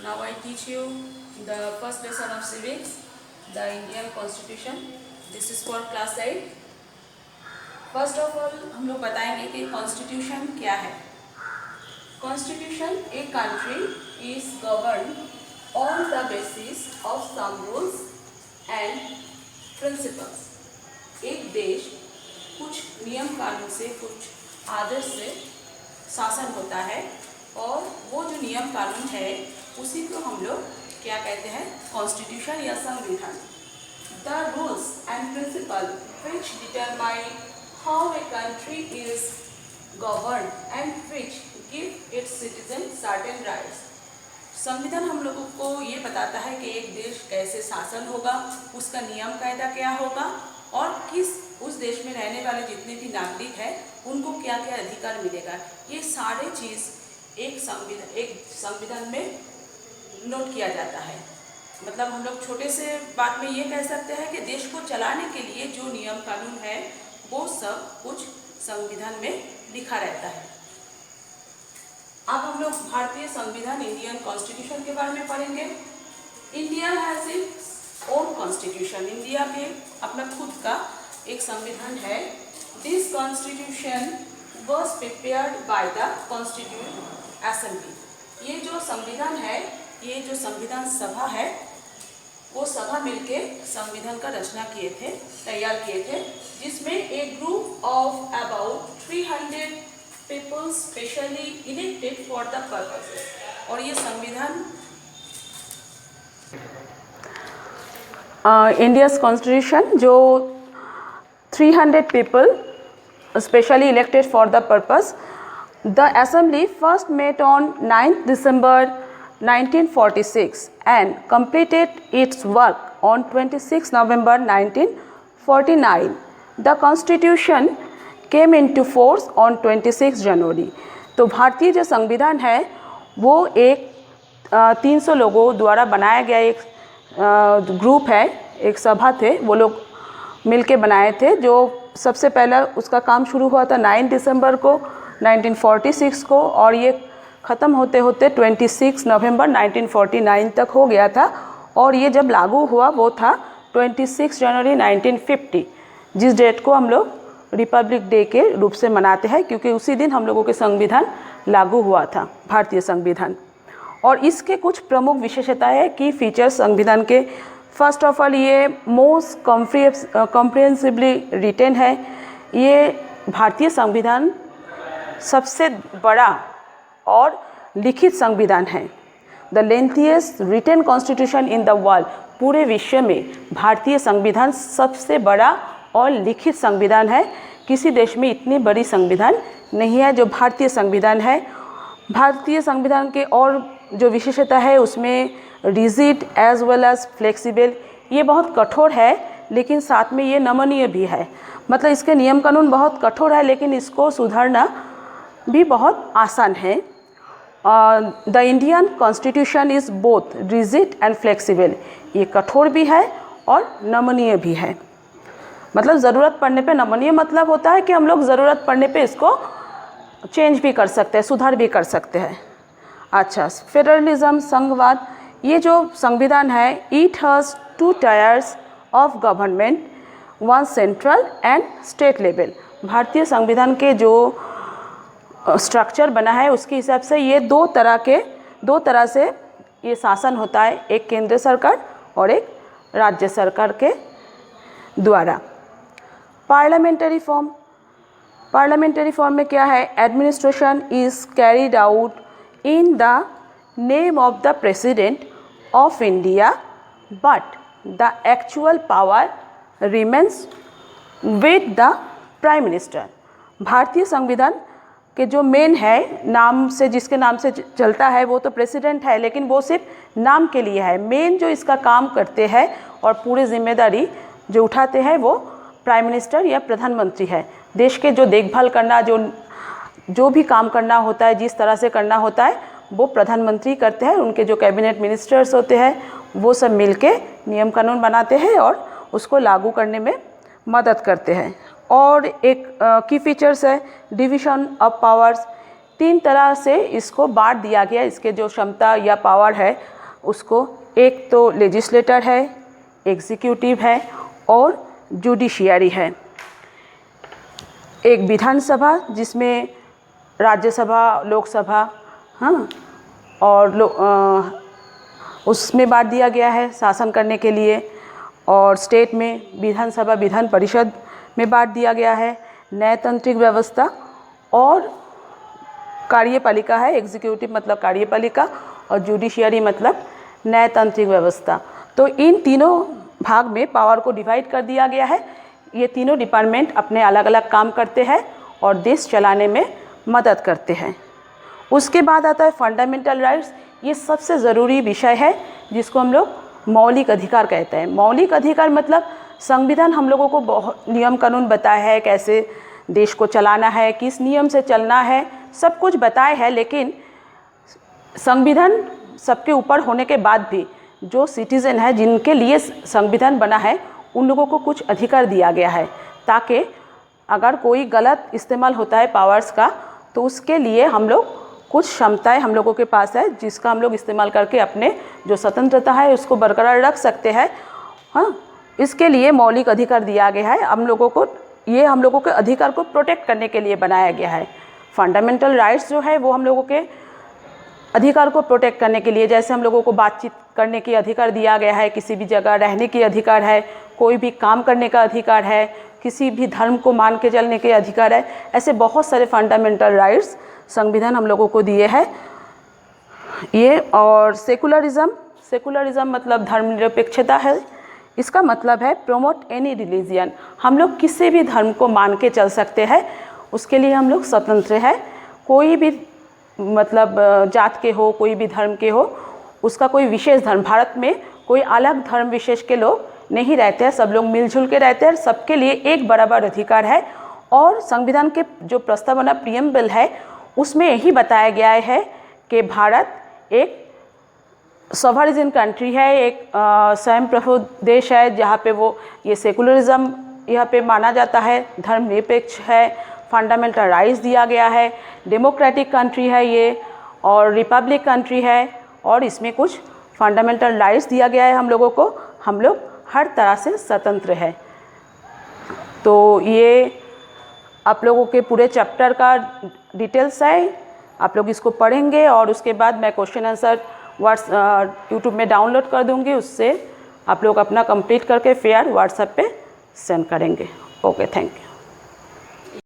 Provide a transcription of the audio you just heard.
Now I teach you the first lesson of civics, the Indian Constitution. This is for class 8. First of all हम लोग बताएंगे कि constitution क्या है. Constitution a country is govern on the basis of some rules and principles. एक देश कुछ नियम कानून से, कुछ आदर्श से शासन होता है और वो जो नियम कानून है उसी को हम लोग क्या कहते हैं, कॉन्स्टिट्यूशन या संविधान. The rules and principal which determine how a country is governed and which give its citizens certain rights. संविधान हम लोगों को ये बताता है कि एक देश कैसे शासन होगा, उसका नियम कायदा क्या होगा और किस उस देश में रहने वाले जितने भी नागरिक हैं उनको क्या क्या अधिकार मिलेगा. ये सारे चीज़ एक संविधान में नोट किया जाता है. मतलब हम लोग छोटे से बात में ये कह सकते हैं कि देश को चलाने के लिए जो नियम कानून है वो सब कुछ संविधान में लिखा रहता है. अब हम लोग भारतीय संविधान, इंडियन कॉन्स्टिट्यूशन के बारे में पढ़ेंगे. India has its own constitution. India के अपना खुद का एक संविधान है. This constitution was prepared by the constituent assembly. ये जो संविधान है, ये जो संविधान सभा है, वो सभा मिलके संविधान का रचना किए थे, तैयार किए थे, जिसमें एक group of about 300 people specially elected for the purposes. और ये संविधान इंडियाज कॉन्स्टिट्यूशन जो 300 people specially elected for the purpose. The assembly first met on 9th December 1946 and completed its work on 26 November 1949. The Constitution came into force on 26 January. तो भारतीय जो संविधान है वो एक 300 लोगों द्वारा बनाया गया एक ग्रुप है, एक सभा थे, वो लोग मिलके बनाए थे. जो सबसे पहला उसका काम शुरू हुआ था 9 दिसंबर को 1946 को और ये ख़त्म होते होते 26 नवंबर 1949 तक हो गया था. और ये जब लागू हुआ वो था 26 जनवरी 1950, जिस डेट को हम लोग रिपब्लिक डे के रूप से मनाते हैं क्योंकि उसी दिन हम लोगों के संविधान लागू हुआ था, भारतीय संविधान. और इसके कुछ प्रमुख विशेषताएं की फीचर्स संविधान के. फर्स्ट ऑफ ऑल ये मोस्ट कॉम्प्रिहेंसिवली रिटेन है. ये भारतीय संविधान सबसे बड़ा और लिखित संविधान है. The lengthiest written constitution in the world. पूरे विश्व में भारतीय संविधान सबसे बड़ा और लिखित संविधान है. किसी देश में इतनी बड़ी संविधान नहीं है जो भारतीय संविधान है. भारतीय संविधान के और जो विशेषता है उसमें rigid as well as flexible. ये बहुत कठोर है लेकिन साथ में ये नमनीय भी है. मतलब इसके नियम कानून बहुत कठोर है लेकिन इसको सुधारना भी बहुत आसान है. The Indian constitution is both rigid and flexible. ये कठोर भी है और नमनीय भी है. मतलब ज़रूरत पड़ने पे नमनीय मतलब होता है कि हम लोग ज़रूरत पड़ने पे इसको चेंज भी कर सकते हैं, सुधार भी कर सकते हैं. अच्छा, फेडरलिज्म, संघवाद. ये जो संविधान है it has 2 tyres of government, one central and state level. भारतीय संविधान के जो स्ट्रक्चर बना है उसके हिसाब से ये दो तरह से ये शासन होता है, एक केंद्र सरकार और एक राज्य सरकार के द्वारा. पार्लियामेंट्री फॉर्म में क्या है, administration is carried out in the name of the president of India but the actual power remains with the prime minister. भारतीय संविधान कि जो मेन है, नाम से जिसके नाम से चलता है वो तो प्रेसिडेंट है लेकिन वो सिर्फ नाम के लिए है. मेन जो इसका काम करते हैं और पूरी जिम्मेदारी जो उठाते हैं वो प्राइम मिनिस्टर या प्रधानमंत्री है. देश के जो देखभाल करना, जो भी काम करना होता है, जिस तरह से करना होता है वो प्रधानमंत्री करते हैं. उनके जो कैबिनेट मिनिस्टर्स होते हैं वो सब मिलके नियम कानून बनाते हैं और उसको लागू करने में मदद करते हैं. और एक की फीचर्स है डिवीज़न ऑफ पावर्स. 3 तरह से इसको बांट दिया गया। इसके जो क्षमता या पावर है उसको, एक तो लेजिस्लेटर है, एग्जीक्यूटिव है और जुडिशियरी है। एक विधानसभा जिसमें राज्यसभा, लोकसभा, हाँ, और उसमें बांट दिया गया है शासन करने के लिए। और स्टेट में विधानसभा, विधान परिषद में बांट दिया गया है। न्यायतांत्रिक व्यवस्था और कार्यपालिका है, एग्जीक्यूटिव मतलब कार्यपालिका और जुडिशियरी मतलब न्यायतांत्रिक व्यवस्था। तो इन तीनों भाग में पावर को डिवाइड कर दिया गया है। ये तीनों डिपार्टमेंट अपने अलग अलग काम करते हैं और देश चलाने में मदद करते हैं। उसके बाद आता है फंडामेंटल राइट्स। ये सबसे ज़रूरी विषय है जिसको हम लोग मौलिक अधिकार कहते हैं। मौलिक अधिकार मतलब संविधान हम लोगों को बहुत नियम कानून बताया है, कैसे देश को चलाना है, किस नियम से चलना है, सब कुछ बताया है। लेकिन संविधान सबके ऊपर होने के बाद भी जो सिटीज़न है, जिनके लिए संविधान बना है, उन लोगों को कुछ अधिकार दिया गया है, ताकि अगर कोई गलत इस्तेमाल होता है पावर्स का तो उसके लिए हम लोग कुछ क्षमताएं हम लोगों के पास है जिसका हम लोग इस्तेमाल करके अपने जो स्वतंत्रता है उसको बरकरार रख सकते हैं। हाँ, इसके लिए मौलिक अधिकार दिया गया है हम लोगों को। ये हम लोगों के अधिकार को प्रोटेक्ट करने के लिए बनाया गया है। फंडामेंटल राइट्स जो है वो हम लोगों के अधिकार को प्रोटेक्ट करने के लिए, जैसे हम लोगों को बातचीत करने की अधिकार दिया गया है, किसी भी जगह रहने की अधिकार है, कोई भी काम करने का अधिकार है, किसी भी धर्म को मान के चलने के अधिकार है। ऐसे बहुत सारे फंडामेंटल राइट्स संविधान हम लोगों को दिए हैं ये। और सेकुलरिज्म मतलब धर्मनिरपेक्षता है। इसका मतलब है प्रमोट एनी रिलीजियन। हम लोग किसी भी धर्म को मान के चल सकते हैं, उसके लिए हम लोग स्वतंत्र हैं। कोई भी मतलब जात के हो, कोई भी धर्म के हो, उसका कोई विशेष धर्म, भारत में कोई अलग धर्म विशेष के लोग नहीं रहते हैं, सब लोग मिलजुल के रहते हैं। सबके लिए एक बराबर अधिकार है। और संविधान के जो प्रस्तावना प्रियम्बल है उसमें यही बताया गया है कि भारत एक सॉवरेन कंट्री है, एक स्वयं प्रभु देश है, जहाँ पे वो ये सेकुलरिज्म यहाँ पे माना जाता है, धर्मनिरपेक्ष है, फंडामेंटल राइट्स दिया गया है, डेमोक्रेटिक कंट्री है ये, और रिपब्लिक कंट्री है, और इसमें कुछ फंडामेंटल राइट्स दिया गया है हम लोगों को। हम लोग हर तरह से स्वतंत्र है। तो ये आप लोगों के पूरे चैप्टर का डिटेल्स है, आप लोग इसको पढ़ेंगे और उसके बाद मैं क्वेश्चन आंसर यूट्यूब में डाउनलोड कर दूंगी। उससे आप लोग अपना कंप्लीट करके फिर व्हाट्सएप पे सेंड करेंगे। Okay, thank you.